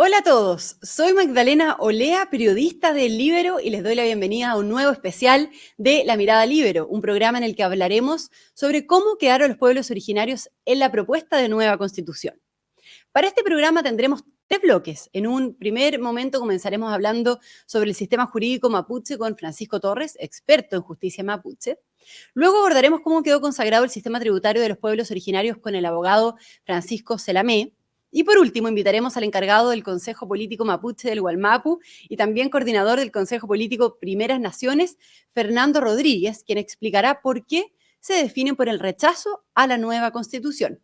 Hola a todos, soy Magdalena Olea, periodista del Líbero, y les doy la bienvenida a un nuevo especial de La Mirada Líbero, un programa en el que hablaremos sobre cómo quedaron los pueblos originarios en la propuesta de nueva constitución. Para este programa tendremos tres bloques. En un primer momento comenzaremos hablando sobre el sistema jurídico mapuche con Francisco Torres, experto en justicia mapuche. Luego abordaremos cómo quedó consagrado el sistema tributario de los pueblos originarios con el abogado Francisco Celamé. Y por último, invitaremos al encargado del Consejo Político Mapuche del Gualmapu y también coordinador del Consejo Político Primeras Naciones, Fernando Rodríguez, quien explicará por qué se definen por el rechazo a la nueva constitución.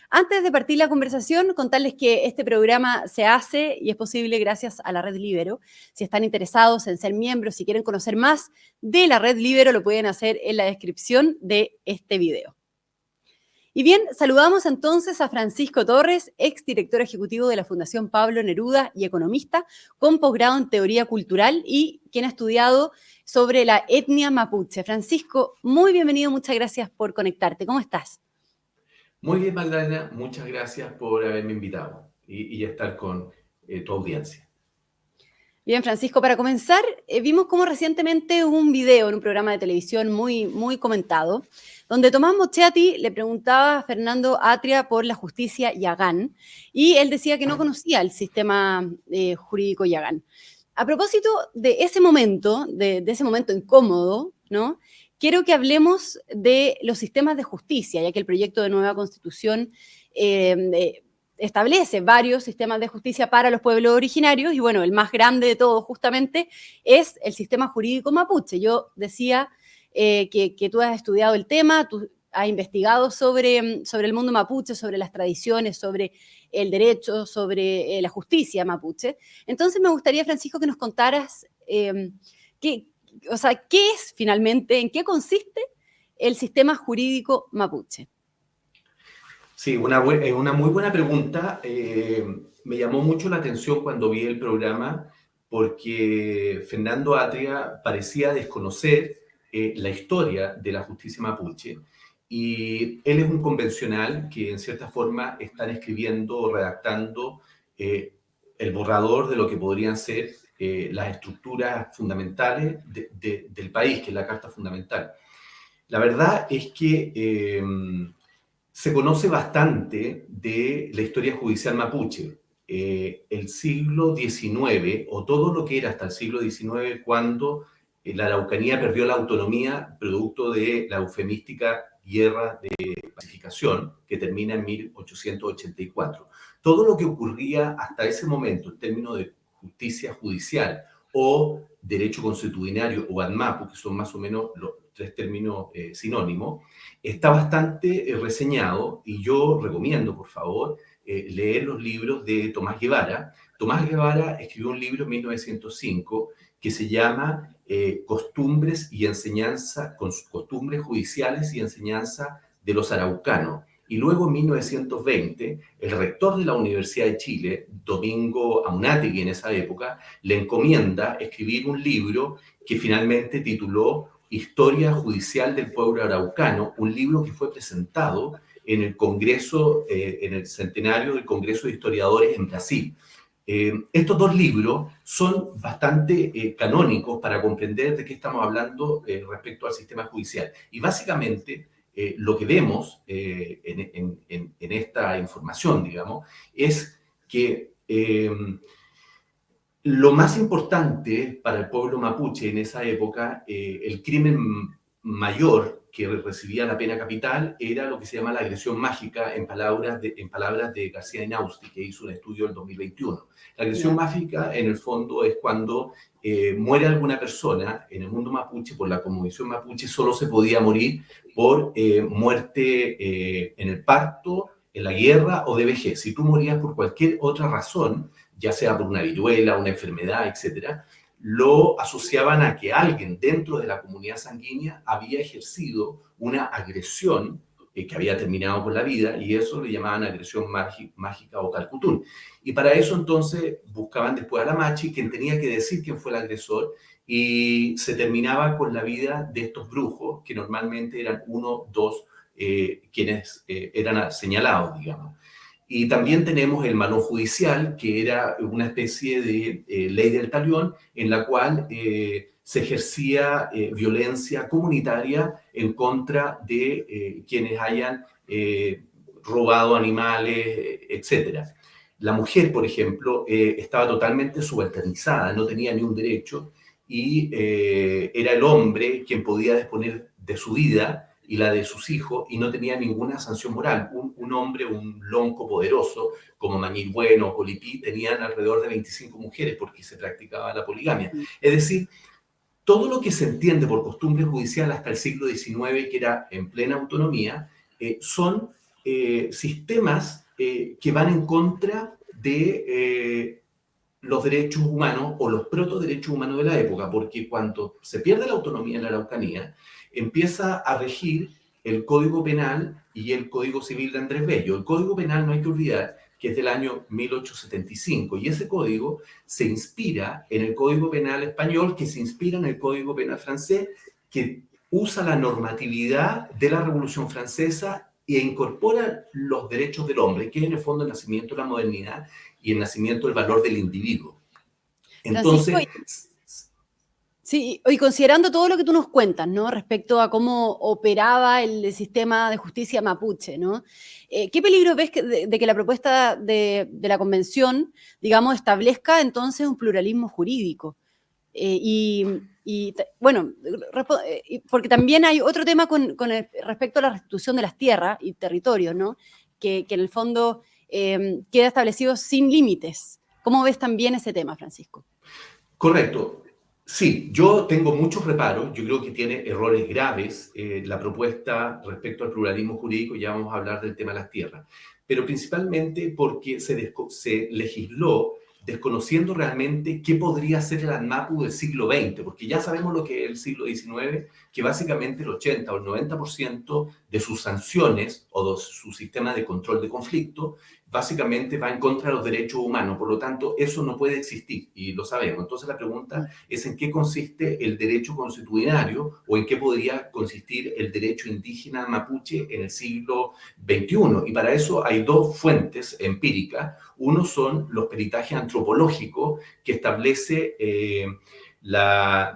Antes de partir la conversación, contarles que este programa se hace y es posible gracias a la Red Líbero. Si están interesados en ser miembros, si quieren conocer más de la Red Líbero, lo pueden hacer en la descripción de este video. Y bien, saludamos entonces a Francisco Torres, exdirector ejecutivo de la Fundación Pablo Neruda y economista con posgrado en teoría cultural y quien ha estudiado sobre la etnia mapuche. Francisco, muy bienvenido, muchas gracias por conectarte. ¿Cómo estás? Muy bien, Magdalena, muchas gracias por haberme invitado y estar con tu audiencia. Bien, Francisco, para comenzar, vimos como recientemente un video en un programa de televisión muy comentado, donde Tomás Mochetti le preguntaba a Fernando Atria por la justicia Yagán, y él decía que no conocía el sistema jurídico Yagán. A propósito de ese momento, de ese momento incómodo, ¿no? Quiero que hablemos de los sistemas de justicia, ya que el proyecto de nueva constitución establece varios sistemas de justicia para los pueblos originarios y bueno, el más grande de todos justamente es el sistema jurídico mapuche. Yo decía que tú has estudiado el tema, tú has investigado sobre el mundo mapuche, sobre las tradiciones, sobre el derecho, sobre la justicia mapuche. Entonces me gustaría, Francisco, que nos contaras qué, o sea, qué es finalmente, en qué consiste el sistema jurídico mapuche. Sí, una muy buena pregunta. Me llamó mucho la atención cuando vi el programa porque Fernando Atria parecía desconocer la historia de la justicia mapuche y él es un convencional que en cierta forma están escribiendo o redactando eh, el borrador de lo que podrían ser las estructuras fundamentales del país, que es la Carta Fundamental. La verdad es que se conoce bastante de la historia judicial mapuche. El siglo XIX, o todo lo que era hasta el siglo XIX, cuando la Araucanía perdió la autonomía producto de la eufemística guerra de pacificación que termina en 1884. Todo lo que ocurría hasta ese momento en términos de justicia judicial o derecho consuetudinario o ANMAPU, que son más o menos los tres términos sinónimos, está bastante reseñado y yo recomiendo, por favor, leer los libros de Tomás Guevara. Tomás Guevara escribió un libro en 1905 que se llama Costumbres y enseñanza, costumbres judiciales y enseñanza de los araucanos. Y luego en 1920, el rector de la Universidad de Chile, Domingo Amunátegui en esa época, le encomienda escribir un libro que finalmente tituló Historia Judicial del Pueblo Araucano, un libro que fue presentado en el Congreso, en el centenario del Congreso de Historiadores en Brasil. Estos dos libros son bastante canónicos para comprender de qué estamos hablando respecto al sistema judicial. Y básicamente lo que vemos en esta información, digamos, es que lo más importante para el pueblo mapuche en esa época, el crimen mayor que recibía la pena capital era lo que se llama la agresión mágica en palabras de García Inausti, que hizo un estudio en 2021. La agresión Ya. mágica, en el fondo, es cuando muere alguna persona en el mundo mapuche. Por la cosmovisión mapuche solo se podía morir por muerte en el parto, en la guerra o de vejez. Si tú morías por cualquier otra razón, ya sea por una viruela, una enfermedad, etcétera, lo asociaban a que alguien dentro de la comunidad sanguínea había ejercido una agresión que había terminado con la vida, y eso le llamaban agresión mágica o calcutún. Y para eso entonces buscaban después a la machi, quien tenía que decir quién fue el agresor, y se terminaba con la vida de estos brujos, que normalmente eran uno, dos, quienes eran señalados, digamos. Y también tenemos el malón judicial, que era una especie de ley del talión en la cual se ejercía violencia comunitaria en contra de quienes hayan robado animales, etcétera. La mujer, por ejemplo, estaba totalmente subalternizada, no tenía ni un derecho y era el hombre quien podía disponer de su vida y la de sus hijos y no tenía ninguna sanción moral. Un hombre, un lonco poderoso como Mañil Bueno o Colipí tenían alrededor de 25 mujeres porque se practicaba la poligamia. Es decir, todo lo que se entiende por costumbre judicial hasta el siglo XIX, que era en plena autonomía, son sistemas que van en contra de los derechos humanos o los protoderechos humanos de la época, porque cuando se pierde la autonomía en la Araucanía, empieza a regir el Código Penal y el Código Civil de Andrés Bello. El Código Penal, no hay que olvidar, que es del año 1875, y ese código se inspira en el Código Penal español, que se inspira en el Código Penal francés, que usa la normatividad de la Revolución Francesa e incorpora los derechos del hombre, que es en el fondo el nacimiento de la modernidad y el nacimiento del valor del individuo. Francisco, Entonces, sí, y considerando todo lo que tú nos cuentas, ¿no? Respecto a cómo operaba el sistema de justicia mapuche, ¿no? ¿Qué peligro ves de que la propuesta de la convención, digamos, establezca entonces un pluralismo jurídico? Bueno, porque también hay otro tema respecto a la restitución de las tierras y territorios, ¿no? Que en el fondo queda establecido sin límites. ¿Cómo ves también ese tema, Francisco? correcto. Sí, yo tengo muchos reparos, yo creo que tiene errores graves la propuesta respecto al pluralismo jurídico, ya vamos a hablar del tema de las tierras, pero principalmente porque se legisló desconociendo realmente qué podría ser el ANMAPU del siglo XX, porque ya sabemos lo que es el siglo XIX, que básicamente el 80 o el 90% de sus sanciones o de su sistema de control de conflicto básicamente va en contra de los derechos humanos, por lo tanto eso no puede existir y lo sabemos. Entonces la pregunta es en qué consiste el derecho consuetudinario o en qué podría consistir el derecho indígena mapuche en el siglo XXI. Y para eso hay dos fuentes empíricas. Uno son los peritajes antropológicos que establece las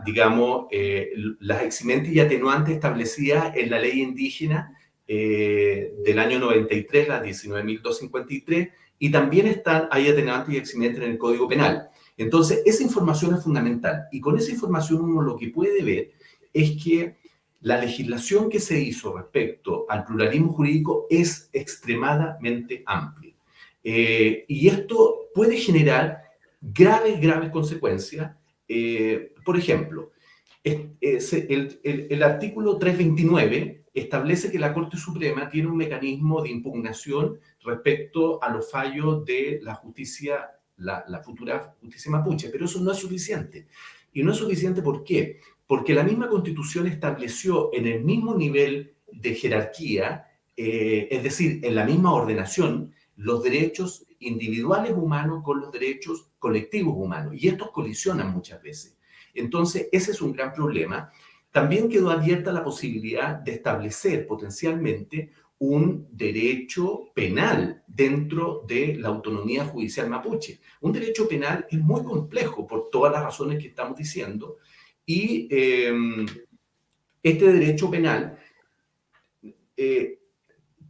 eximentes y atenuantes establecidas en la ley indígena del año 93, la 19.253, y también hay atenuantes y eximentes en el Código Penal. Entonces, esa información es fundamental. Y con esa información uno lo que puede ver es que la legislación que se hizo respecto al pluralismo jurídico es extremadamente amplia. Y esto puede generar graves consecuencias. Por ejemplo, el artículo 329 establece que la Corte Suprema tiene un mecanismo de impugnación respecto a los fallos de la justicia, la futura justicia mapuche, pero eso no es suficiente. Y no es suficiente, ¿por qué? Porque la misma Constitución estableció en el mismo nivel de jerarquía, es decir, en la misma ordenación, los derechos individuales humanos con los derechos colectivos humanos. Y estos colisionan muchas veces. Entonces, ese es un gran problema. También quedó abierta la posibilidad de establecer potencialmente un derecho penal dentro de la autonomía judicial mapuche. Un derecho penal es muy complejo por todas las razones que estamos diciendo y este derecho penal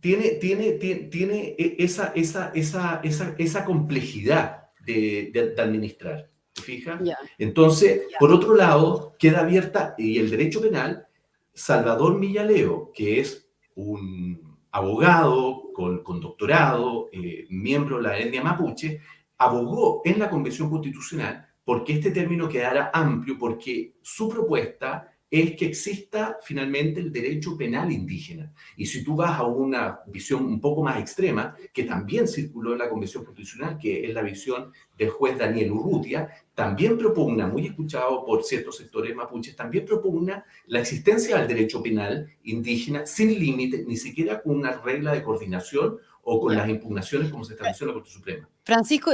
tiene esa complejidad de administrar. ¿Te fijas? Ya. Entonces, por otro lado, queda abierta, y el derecho penal, Salvador Millaleo, que es un abogado con doctorado, miembro de la etnia mapuche, abogó en la Convención Constitucional porque este término quedara amplio, porque su propuesta es que exista finalmente el derecho penal indígena. Y si tú vas a una visión un poco más extrema, que también circuló en la Convención Constitucional, que es la visión del juez Daniel Urrutia, también propugna, muy escuchado por ciertos sectores mapuches, también propugna la existencia del derecho penal indígena sin límite, ni siquiera con una regla de coordinación o con Ya. las impugnaciones como se estableció en la Corte Suprema. Francisco,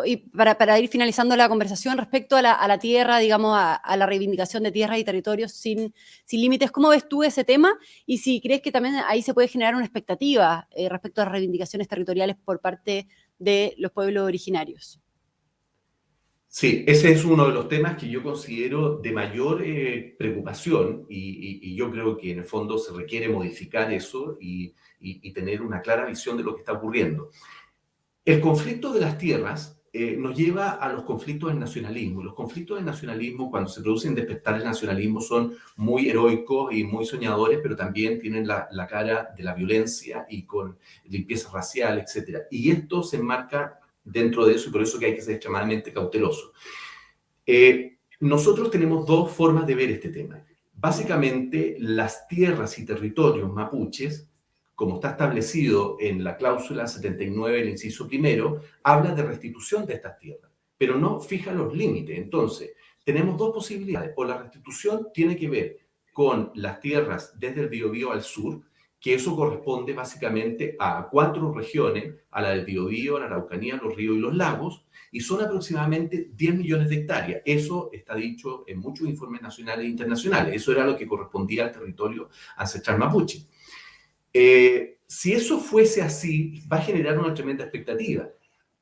y para ir finalizando la conversación, respecto a la tierra, digamos, a la reivindicación de tierras y territorios sin límites, ¿cómo ves tú ese tema? Y si crees que también ahí se puede generar una expectativa respecto a las reivindicaciones territoriales por parte de los pueblos originarios. Sí, ese es uno de los temas que yo considero de mayor preocupación y yo creo que en el fondo se requiere modificar eso y tener una clara visión de lo que está ocurriendo. El conflicto de las tierras nos lleva a los conflictos del nacionalismo. Los conflictos del nacionalismo, cuando se producen despertar el nacionalismo, son muy heroicos y muy soñadores, pero también tienen la cara de la violencia y con limpieza racial, etc. Y esto se enmarca dentro de eso y por eso que hay que ser extremadamente cauteloso. Nosotros tenemos dos formas de ver este tema. Básicamente, las tierras y territorios mapuches, como está establecido en la cláusula 79 del inciso primero, habla de restitución de estas tierras, pero no fija los límites. Entonces, tenemos dos posibilidades. O la restitución tiene que ver con las tierras desde el Biobío al sur, que eso corresponde básicamente a 4 regiones, a la del Biobío, a la Araucanía, los ríos y los lagos, y son aproximadamente 10 millones de hectáreas. Eso está dicho en muchos informes nacionales e internacionales. Eso era lo que correspondía al territorio ancestral mapuche. Si eso fuese así, va a generar una tremenda expectativa.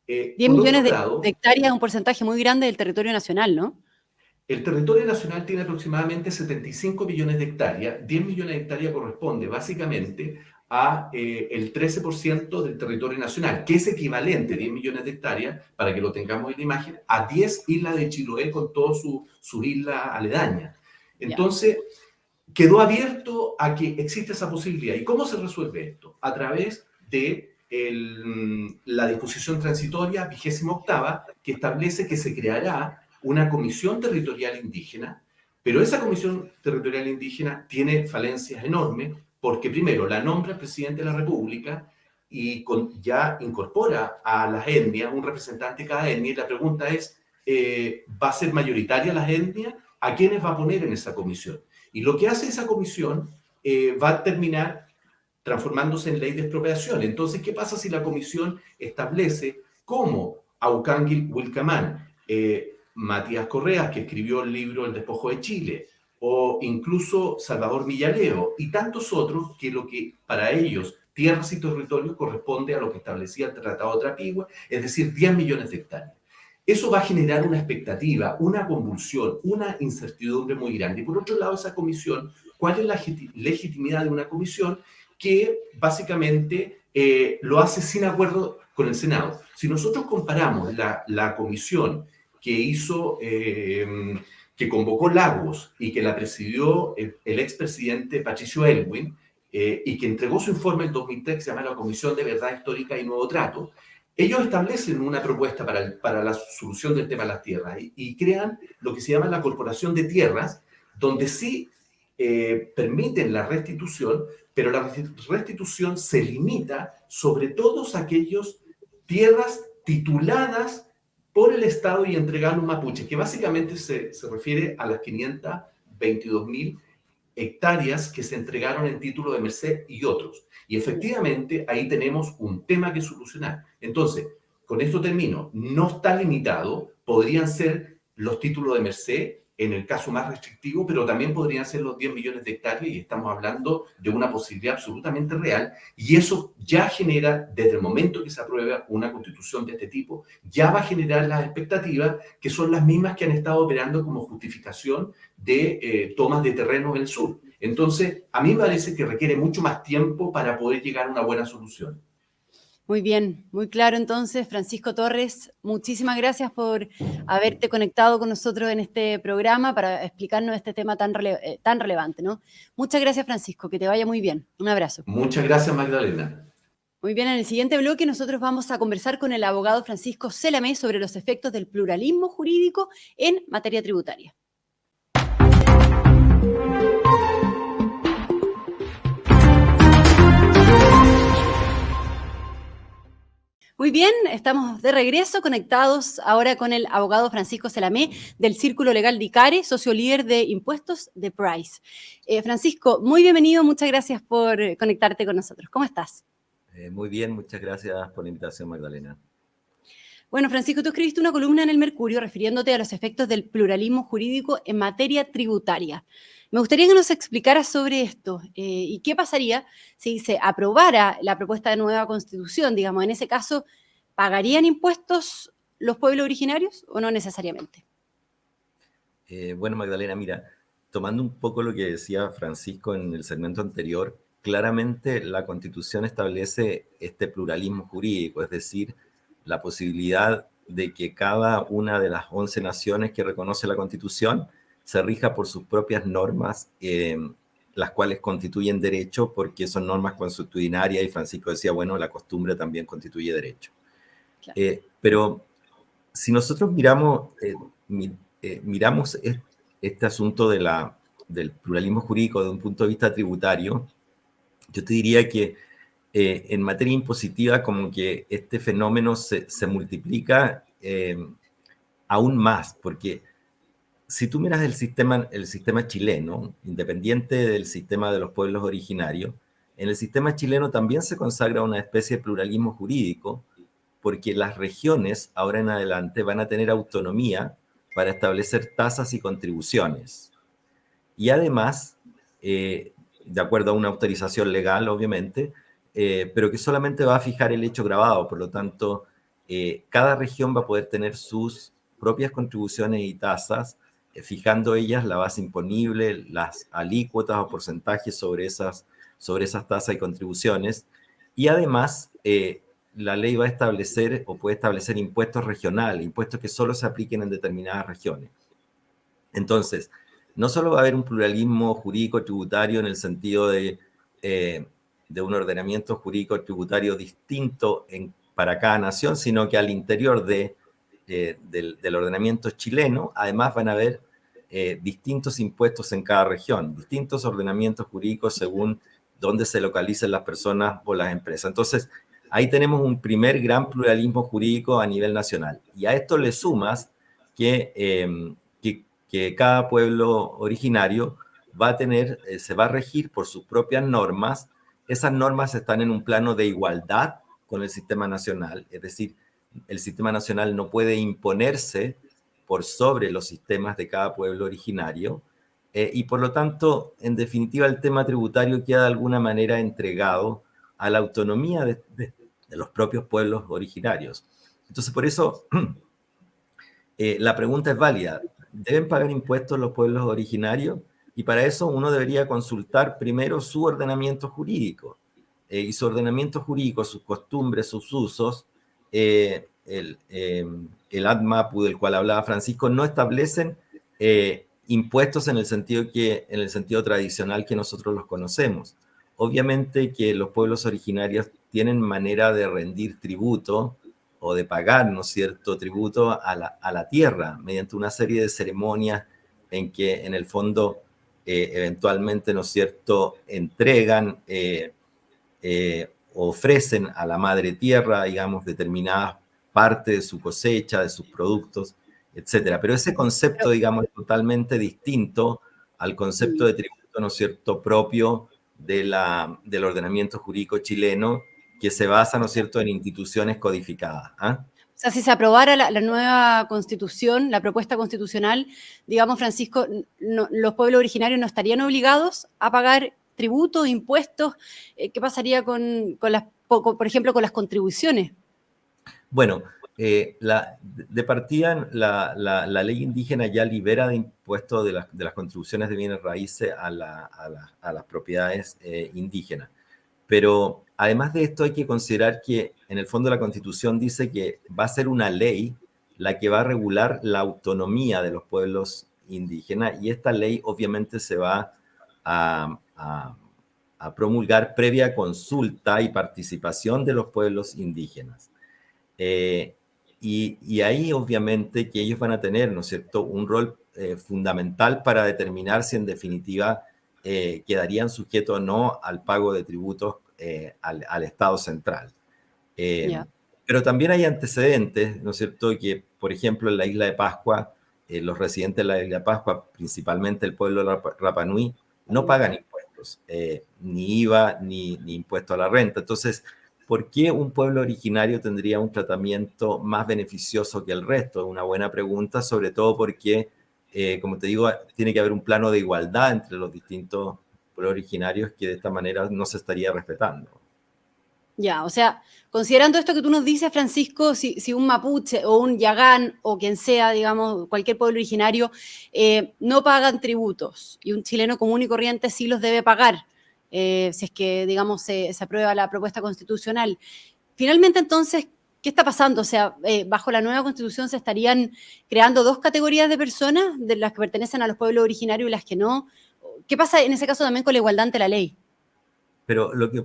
10 millones de hectáreas es un porcentaje muy grande del territorio nacional, ¿no? El territorio nacional tiene aproximadamente 75 millones de hectáreas. 10 millones de hectáreas corresponde básicamente a el 13% del territorio nacional, que es equivalente, 10 millones de hectáreas, para que lo tengamos en la imagen, a 10 islas de Chiloé con todas sus islas aledañas. Entonces, quedó abierto a que existe esa posibilidad. ¿Y cómo se resuelve esto? A través de la disposición transitoria 28ª, que establece que se creará una comisión territorial indígena, pero esa comisión territorial indígena tiene falencias enormes porque primero la nombra el presidente de la República y ya incorpora a las etnias, un representante de cada etnia, y la pregunta es, ¿va a ser mayoritaria las etnias? ¿A quiénes va a poner en esa comisión? Y lo que hace esa comisión va a terminar transformándose en ley de expropiación. Entonces, ¿qué pasa si la comisión establece cómo Aucánguil Wilcamán, Matías Correas, que escribió el libro El despojo de Chile, o incluso Salvador Millaleo y tantos otros, que lo que para ellos tierras y territorios corresponde a lo que establecía el Tratado de Trapigua, es decir, 10 millones de hectáreas? Eso va a generar una expectativa, una convulsión, una incertidumbre muy grande. Y por otro lado, esa comisión, ¿cuál es la legitimidad de una comisión que básicamente lo hace sin acuerdo con el Senado? Si nosotros comparamos la comisión que hizo, que convocó Lagos y que la presidió el expresidente Patricio Aylwin, y que entregó su informe en 2003, que se llama la Comisión de Verdad Histórica y Nuevo Trato, ellos establecen una propuesta para la solución del tema de las tierras y crean lo que se llama la Corporación de Tierras, donde sí permiten la restitución, pero la restitución se limita sobre todos aquellos tierras tituladas por el Estado y entregadas a los mapuches, que básicamente se refiere a las 522.000 hectáreas que se entregaron en título de merced y otros. Y efectivamente ahí tenemos un tema que solucionar. Entonces, con esto termino, no está limitado, podrían ser los títulos de merced en el caso más restrictivo, pero también podrían ser los 10 millones de hectáreas y estamos hablando de una posibilidad absolutamente real y eso ya genera, desde el momento que se aprueba una constitución de este tipo, ya va a generar las expectativas que son las mismas que han estado operando como justificación de tomas de terreno en el sur. Entonces, a mí me parece que requiere mucho más tiempo para poder llegar a una buena solución. Muy bien, muy claro entonces, Francisco Torres, muchísimas gracias por haberte conectado con nosotros en este programa para explicarnos este tema tan relevante, ¿no? Muchas gracias, Francisco, que te vaya muy bien. Un abrazo. Muchas gracias, Magdalena. Muy bien, en el siguiente bloque nosotros vamos a conversar con el abogado Francisco Celamé sobre los efectos del pluralismo jurídico en materia tributaria. Muy bien, estamos de regreso conectados ahora con el abogado Francisco Celamé del Círculo Legal de ICARE, socio líder de impuestos de Price. Francisco, muy bienvenido, muchas gracias por conectarte con nosotros. ¿Cómo estás? Muy bien, muchas gracias por la invitación, Magdalena. Bueno, Francisco, tú escribiste una columna en El Mercurio refiriéndote a los efectos del pluralismo jurídico en materia tributaria. Me gustaría que nos explicaras sobre esto y qué pasaría si se aprobara la propuesta de nueva constitución. Digamos, en ese caso, ¿pagarían impuestos los pueblos originarios o no necesariamente? Bueno, Magdalena, mira, tomando un poco lo que decía Francisco en el segmento anterior, claramente la Constitución establece este pluralismo jurídico, es decir, la posibilidad de que cada una de las 11 naciones que reconoce la Constitución se rija por sus propias normas, las cuales constituyen derecho, porque son normas consuetudinarias, y Francisco decía, bueno, la costumbre también constituye derecho. Claro. Pero si nosotros miramos este asunto del pluralismo jurídico desde un punto de vista tributario, yo te diría que en materia impositiva como que este fenómeno se multiplica aún más, porque si tú miras el sistema chileno, independiente del sistema de los pueblos originarios, en el sistema chileno también se consagra una especie de pluralismo jurídico, porque las regiones ahora en adelante van a tener autonomía para establecer tasas y contribuciones. Y además, de acuerdo a una autorización legal, obviamente, pero que solamente va a fijar el hecho grabado. Por lo tanto, cada región va a poder tener sus propias contribuciones y tasas, fijando ellas la base imponible, las alícuotas o porcentajes sobre esas tasas y contribuciones. Y además, la ley va a establecer o puede establecer impuestos regionales, impuestos que solo se apliquen en determinadas regiones. Entonces, no solo va a haber un pluralismo jurídico tributario en el sentido de un ordenamiento jurídico tributario distinto para cada nación, sino que al interior del ordenamiento chileno, además van a haber distintos impuestos en cada región, distintos ordenamientos jurídicos según dónde se localicen las personas o las empresas. Entonces, ahí tenemos un primer gran pluralismo jurídico a nivel nacional. Y a esto le sumas que cada pueblo originario va a tener, se va a regir por sus propias normas. Esas normas están en un plano de igualdad con el sistema nacional, es decir, el sistema nacional no puede imponerse por sobre los sistemas de cada pueblo originario, y por lo tanto, en definitiva, el tema tributario queda de alguna manera entregado a la autonomía de los propios pueblos originarios. Entonces, por eso, la pregunta es válida. ¿Deben pagar impuestos los pueblos originarios? Y para eso uno debería consultar primero su ordenamiento jurídico. Y su ordenamiento jurídico, sus costumbres, sus usos, el ADMAPU del cual hablaba Francisco, no establecen impuestos en el sentido tradicional que nosotros los conocemos. Obviamente que los pueblos originarios tienen manera de rendir tributo o de pagar, ¿no es cierto?, tributo a la tierra mediante una serie de ceremonias en que en el fondo eventualmente, ¿no es cierto?, entregan, ofrecen a la madre tierra, digamos, determinadas partes de su cosecha, de sus productos, etcétera. Pero ese concepto, digamos, es totalmente distinto al concepto de tributo, ¿no es cierto?, propio del ordenamiento jurídico chileno, que se basa, ¿no es cierto?, en instituciones codificadas. ¿Ah? O sea, si se aprobara la nueva constitución, la propuesta constitucional, digamos, Francisco, los pueblos originarios no estarían obligados a pagar tributos, impuestos. ¿Qué pasaría por ejemplo, con las contribuciones? Bueno, de partida la ley indígena ya libera de impuestos de las contribuciones de bienes raíces a las propiedades indígenas. Pero además de esto hay que considerar que en el fondo la Constitución dice que va a ser una ley la que va a regular la autonomía de los pueblos indígenas, y esta ley obviamente se va a promulgar previa consulta y participación de los pueblos indígenas. Y ahí obviamente que ellos van a tener, ¿no es cierto?, un rol fundamental para determinar si en definitiva quedarían sujetos o no al pago de tributos al Estado central. Pero también hay antecedentes, ¿no es cierto?, que por ejemplo en la isla de Pascua, los residentes de la isla de Pascua, principalmente el pueblo de Rapa Nui, no pagan impuestos, ni IVA, ni impuesto a la renta. Entonces, ¿por qué un pueblo originario tendría un tratamiento más beneficioso que el resto? Es una buena pregunta, sobre todo porque, como te digo, tiene que haber un plano de igualdad entre los distintos pueblos originarios que de esta manera no se estaría respetando. Ya, o sea, considerando esto que tú nos dices, Francisco, si un mapuche o un yagán o quien sea, digamos, cualquier pueblo originario, no pagan tributos y un chileno común y corriente sí los debe pagar, si es que, digamos, se aprueba la propuesta constitucional. Finalmente, entonces, ¿qué está pasando? O sea, bajo la nueva constitución se estarían creando dos categorías de personas, de las que pertenecen a los pueblos originarios y las que no. ¿Qué pasa en ese caso también con la igualdad ante la ley? Pero lo que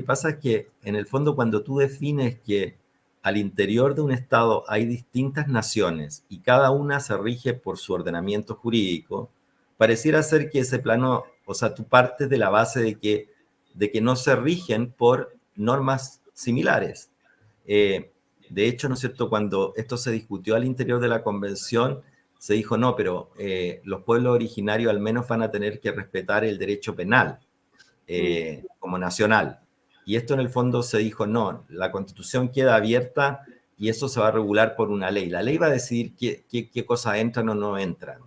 pasa es que, en el fondo, cuando tú defines que al interior de un Estado hay distintas naciones y cada una se rige por su ordenamiento jurídico, pareciera ser que ese plano, o sea, tú partes de la base de que no se rigen por normas similares. De hecho, ¿no es cierto?, cuando esto se discutió al interior de la convención, se dijo, no, pero los pueblos originarios al menos van a tener que respetar el derecho penal como nacional. Y esto en el fondo se dijo, no, la Constitución queda abierta y eso se va a regular por una ley. La ley va a decidir qué cosas entran o no entran.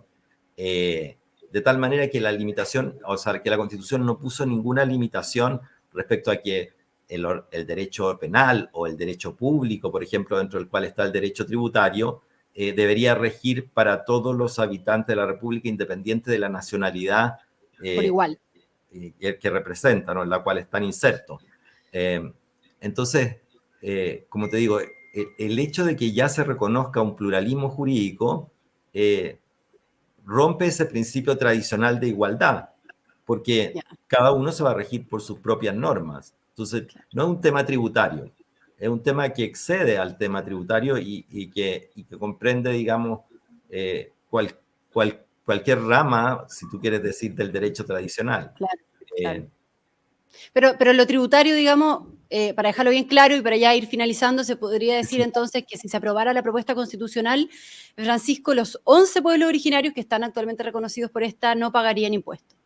De tal manera que la limitación, o sea, que la Constitución no puso ninguna limitación respecto a que el derecho penal o el derecho público, por ejemplo, dentro del cual está el derecho tributario, debería regir para todos los habitantes de la República, independiente de la nacionalidad Por igual. que representan, ¿no?, en la cual están insertos. Entonces, como te digo, el hecho de que ya se reconozca un pluralismo jurídico rompe ese principio tradicional de igualdad, porque Ya. cada uno se va a regir por sus propias normas. Entonces, no es un tema tributario, es un tema que excede al tema tributario y que comprende, digamos, cualquier rama, si tú quieres decir, del derecho tradicional. Claro, claro. Pero lo tributario, digamos, para dejarlo bien claro y para ya ir finalizando, se podría decir entonces que si se aprobara la propuesta constitucional, Francisco, los 11 pueblos originarios que están actualmente reconocidos por esta no pagarían impuestos.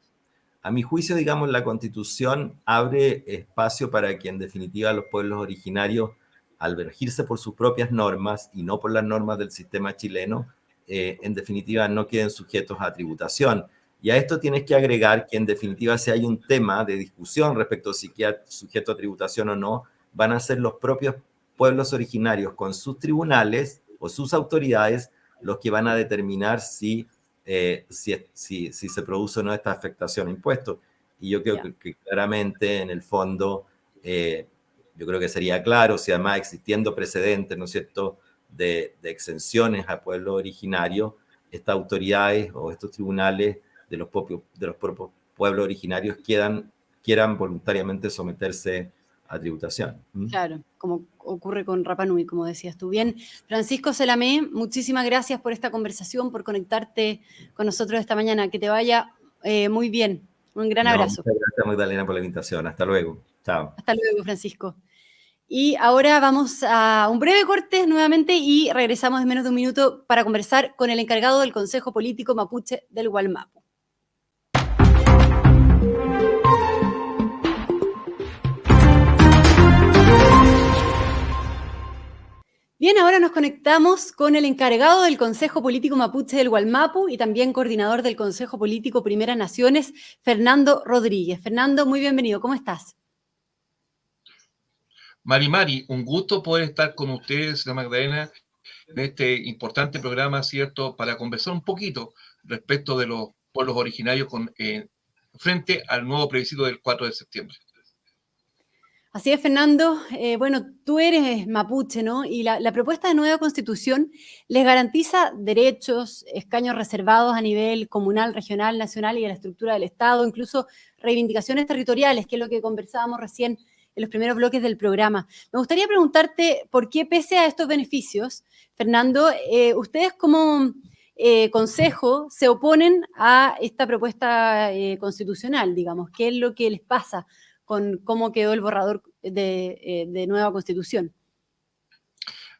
A mi juicio, digamos, la Constitución abre espacio para que, en definitiva, los pueblos originarios, al regirse por sus propias normas y no por las normas del sistema chileno, en definitiva, no queden sujetos a tributación. Y a esto tienes que agregar que, en definitiva, si hay un tema de discusión respecto a si queda sujeto a tributación o no, van a ser los propios pueblos originarios con sus tribunales o sus autoridades los que van a determinar si se produce o no esta afectación a impuestos. Y yo creo que claramente, en el fondo, yo creo que sería claro, si además existiendo precedentes, ¿no es cierto?, de exenciones a pueblos originarios, estas autoridades o estos tribunales de los propios pueblos originarios quieran voluntariamente someterse a tributación. Claro, como ocurre con Rapa Nui, como decías tú. Bien, Francisco Celamé, muchísimas gracias por esta conversación, por conectarte con nosotros esta mañana. Que te vaya muy bien. Un gran abrazo. Muchas gracias, Magdalena, por la invitación. Hasta luego. Chao. Hasta luego, Francisco. Y ahora vamos a un breve corte nuevamente y regresamos en menos de un minuto para conversar con el encargado del Consejo Político Mapuche del Gualmapu. Bien, ahora nos conectamos con el encargado del Consejo Político Mapuche del Gualmapu y también coordinador del Consejo Político Primeras Naciones, Fernando Rodríguez. Fernando, muy bienvenido. ¿Cómo estás? Mari, un gusto poder estar con ustedes, señora Magdalena, en este importante programa, ¿cierto?, para conversar un poquito respecto de los pueblos originarios frente al nuevo plebiscito del 4 de septiembre. Así es, Fernando. Bueno, tú eres mapuche, ¿no? Y la propuesta de nueva constitución les garantiza derechos, escaños reservados a nivel comunal, regional, nacional y a la estructura del Estado, incluso reivindicaciones territoriales, que es lo que conversábamos recién en los primeros bloques del programa. Me gustaría preguntarte por qué, pese a estos beneficios, Fernando, ustedes como consejo se oponen a esta propuesta constitucional, digamos. ¿Qué es lo que les pasa con cómo quedó el borrador de nueva constitución?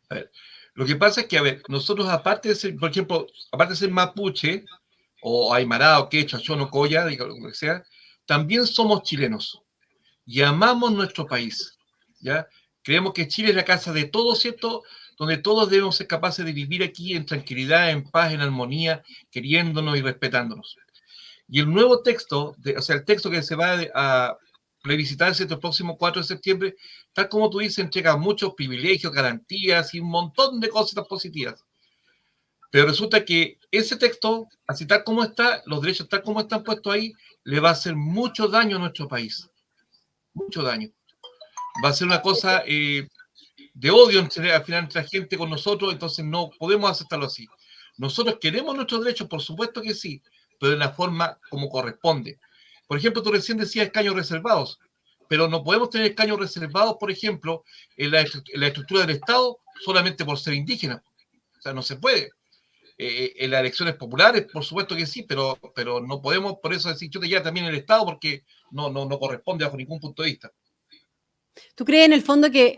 A ver, lo que pasa es que, a ver, nosotros, aparte de ser, por ejemplo, aparte de ser mapuche, o aymara, o quechua, chono, coya, digamos, lo que sea, también somos chilenos y amamos nuestro país, ¿ya? Creemos que Chile es la casa de todos, ¿cierto? Donde todos debemos ser capaces de vivir aquí en tranquilidad, en paz, en armonía, queriéndonos y respetándonos. Y el nuevo texto, o sea, el texto que se va a plebiscitar, ¿cierto?, el próximo 4 de septiembre, tal como tú dices, entrega muchos privilegios, garantías y un montón de cosas positivas. Pero resulta que ese texto, así tal como está, los derechos tal como están puestos ahí, le va a hacer mucho daño a nuestro país. Mucho daño. Va a ser una cosa de odio al final entre la gente con nosotros, entonces no podemos aceptarlo así. Nosotros queremos nuestros derechos, por supuesto que sí, pero de la forma como corresponde. Por ejemplo, tú recién decías escaños reservados, pero no podemos tener escaños reservados, por ejemplo, en la estructura del Estado solamente por ser indígenas. O sea, no se puede. En las elecciones populares, por supuesto que sí, pero no podemos por eso decir yo te llevo también el Estado porque no corresponde bajo ningún punto de vista. ¿Tú crees en el fondo que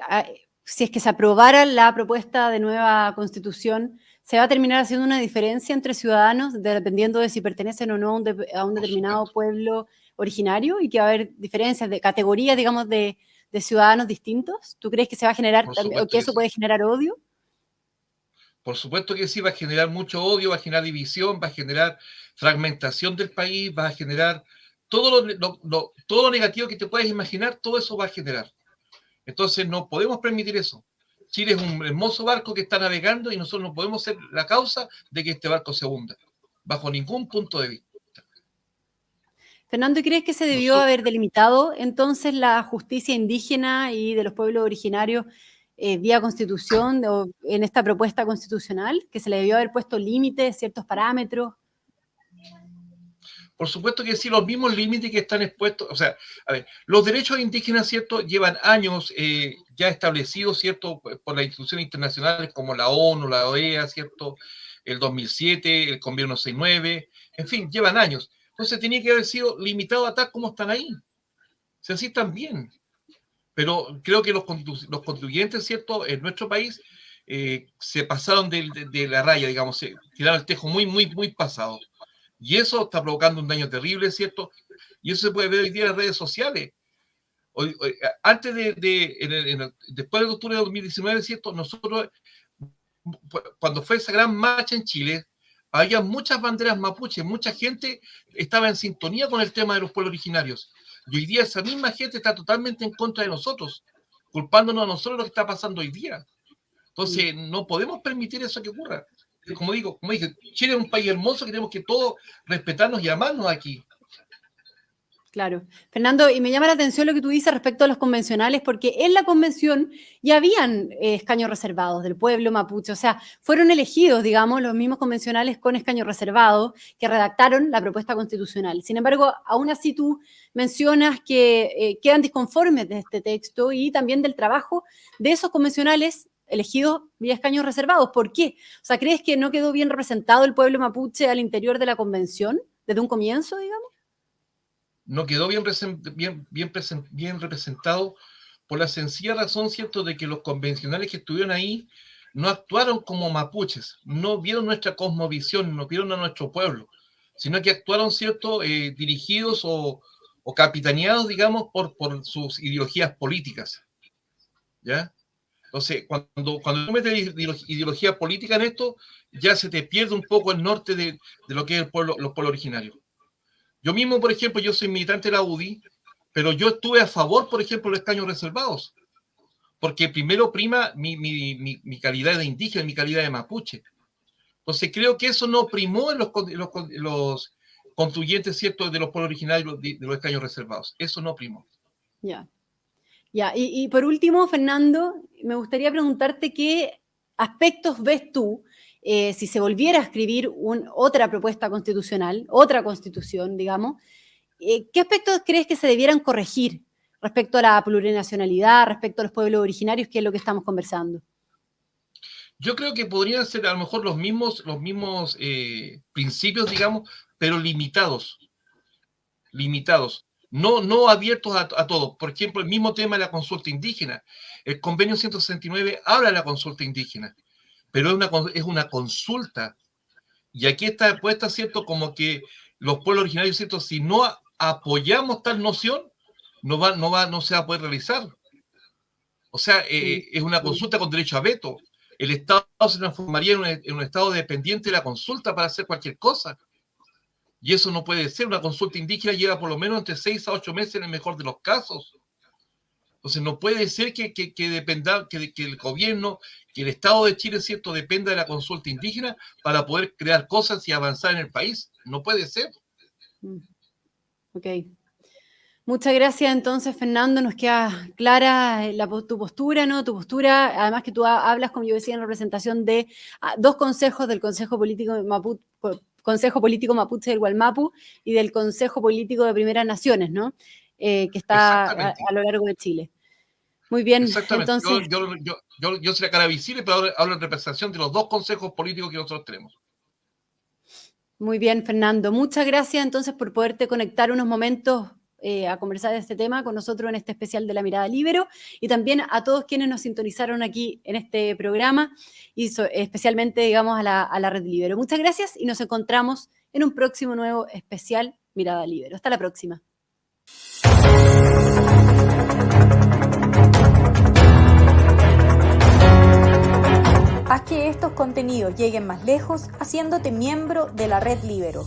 si es que se aprobara la propuesta de nueva constitución, se va a terminar haciendo una diferencia entre ciudadanos dependiendo de si pertenecen o no a un determinado pueblo originario y que va a haber diferencias de categorías, digamos, de ciudadanos distintos? ¿Tú crees que se va a generar, o que eso puede generar odio? Por supuesto que sí, va a generar mucho odio, va a generar división, va a generar fragmentación del país, va a generar todo lo negativo que te puedes imaginar, todo eso va a generar. Entonces no podemos permitir eso. Chile es un hermoso barco que está navegando y nosotros no podemos ser la causa de que este barco se hunda, bajo ningún punto de vista. Fernando, ¿crees que se debió haber delimitado entonces la justicia indígena y de los pueblos originarios vía constitución o en esta propuesta constitucional? ¿Que se le debió haber puesto límites, ciertos parámetros? Por supuesto que sí, los mismos límites que están expuestos, o sea, a ver, los derechos indígenas, ¿cierto?, llevan años ya establecidos, ¿cierto?, por las instituciones internacionales como la ONU, la OEA, ¿cierto?, el 2007, el Convenio 69, en fin, llevan años. Entonces tenía que haber sido limitado a tal como están ahí. O sea, sí están bien. Pero creo que los constituyentes, ¿cierto?, en nuestro país se pasaron de la raya, digamos, se tiraron el tejo muy pasado. Y eso está provocando un daño terrible, ¿cierto? Y eso se puede ver hoy día en las redes sociales. Antes después de octubre de 2019, ¿cierto? Nosotros, cuando fue esa gran marcha en Chile, había muchas banderas mapuches, mucha gente estaba en sintonía con el tema de los pueblos originarios. Y hoy día esa misma gente está totalmente en contra de nosotros, culpándonos a nosotros de lo que está pasando hoy día. Entonces, no podemos permitir eso que ocurra. Como dije, Chile es un país hermoso que tenemos que todos respetarnos y amarnos aquí. Claro. Fernando, y me llama la atención lo que tú dices respecto a los convencionales, porque en la convención ya habían escaños reservados del pueblo mapuche, o sea, fueron elegidos, digamos, los mismos convencionales con escaños reservados que redactaron la propuesta constitucional. Sin embargo, aún así tú mencionas que quedan disconformes de este texto y también del trabajo de esos convencionales elegidos vía escaños reservados. ¿Por qué? O sea, ¿crees que no quedó bien representado el pueblo mapuche al interior de la convención desde un comienzo, digamos? No quedó bien representado por la sencilla razón, ¿cierto?, de que los convencionales que estuvieron ahí no actuaron como mapuches, no vieron nuestra cosmovisión, no vieron a nuestro pueblo, sino que actuaron, ¿cierto?, dirigidos o capitaneados, digamos, por sus ideologías políticas, ¿ya? Entonces, cuando tú metes ideología política en esto, ya se te pierde un poco el norte de lo que es los pueblos originarios. Yo mismo, por ejemplo, yo soy militante de la UDI, pero yo estuve a favor, por ejemplo, de los escaños reservados, porque primero prima mi calidad de indígena, mi calidad de mapuche. Entonces creo que eso no primó en los constituyentes, ¿cierto?, de los pueblos originarios de los escaños reservados. Eso no primó. Ya. Ya. Y por último, Fernando, me gustaría preguntarte qué aspectos ves tú si se volviera a escribir otra propuesta constitucional, otra constitución, digamos, ¿qué aspectos crees que se debieran corregir respecto a la plurinacionalidad, respecto a los pueblos originarios, que es lo que estamos conversando? Yo creo que podrían ser a lo mejor los mismos principios, digamos, pero limitados. No abiertos a todos. Por ejemplo, el mismo tema de la consulta indígena. El convenio 169 habla de la consulta indígena, pero es una consulta. Y aquí está puesta, ¿cierto?, como que los pueblos originarios, ¿cierto?, si no apoyamos tal noción, no se va a poder realizar. O sea, es una consulta con derecho a veto. El Estado se transformaría en un Estado dependiente de la consulta para hacer cualquier cosa. Y eso no puede ser. Una consulta indígena lleva por lo menos entre 6 a 8 meses en el mejor de los casos. Entonces no puede ser que dependa, que el gobierno, que el Estado de Chile, ¿cierto?, dependa de la consulta indígena para poder crear cosas y avanzar en el país. No puede ser. Ok. Muchas gracias entonces, Fernando. Nos queda clara tu postura, ¿no? Tu postura, además que tú hablas, como yo decía, en representación de dos consejos, del Consejo Político Mapuche del Gualmapu y del Consejo Político de Primeras Naciones, ¿no? Que está a lo largo de Chile. Muy bien, exactamente. Entonces... Yo soy la cara visible, pero hablo en representación de los dos consejos políticos que nosotros tenemos. Muy bien, Fernando. Muchas gracias entonces por poderte conectar unos momentos a conversar de este tema con nosotros en este especial de La Mirada Líbero, y también a todos quienes nos sintonizaron aquí en este programa y especialmente, digamos, a la Red Líbero. Muchas gracias y nos encontramos en un próximo nuevo especial Mirada Líbero. Hasta la próxima. Haz que estos contenidos lleguen más lejos haciéndote miembro de la Red Líbero.